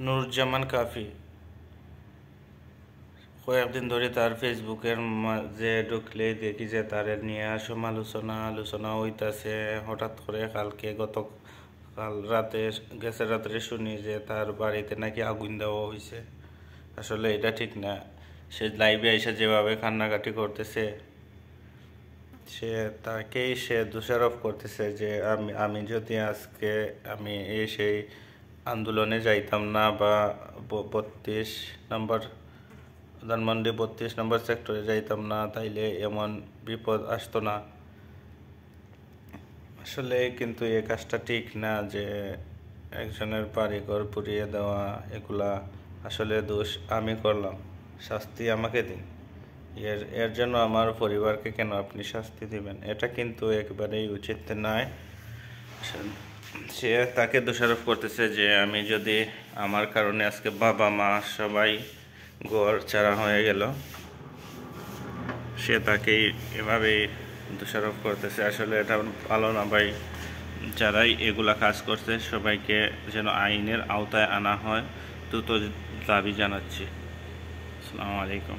নুরুজ্জামান কাফি কয়েকদিন ধরে তার ফেসবুকের মাঝে ঢুকলেই দেখি যে তার নিয়ে আলোচনা হইতাছে। হঠাৎ করে গতকাল রাত্রে শুনি যে তার বাড়িতে নাকি আগুন দেওয়া হয়েছে। আসলে এটা ঠিক না। সে লাইভে এসে যেভাবে কান্নাকাটি করতেছে, সে দোষারোপ করতেছে যে আমি যদি আজকে সেই আন্দোলনে যাইতাম না বা 32 নম্বর সেক্টরে যাইতাম না, তাইলে এমন বিপদ আসতো না। আসলে কিন্তু এই কাজটা ঠিক না, যে একজনের বাড়িঘর পুড়িয়ে দেওয়া, এগুলা আসলে দোষ আমি করলাম, শাস্তি আমাকে দিন। এর জন্য আমার পরিবারকে কেন আপনি শাস্তি দিবেন? এটা কিন্তু একেবারেই উচিত নয়। সে তাকে দোষারোপ করতেছে যে আমি যদি আমার কারণে আজকে বাবা মা সবাই ঘর ছাড়া হয়ে গেল, সে তাকেই এভাবেই দোষারোপ করতেছে। আসলে এটা ভালো না ভাই। যারাই এগুলা কাজ করছে সবাইকে যেন আইনের আওতায় আনা হয় দ্রুত দাবি জানাচ্ছি। আসসালামু আলাইকুম।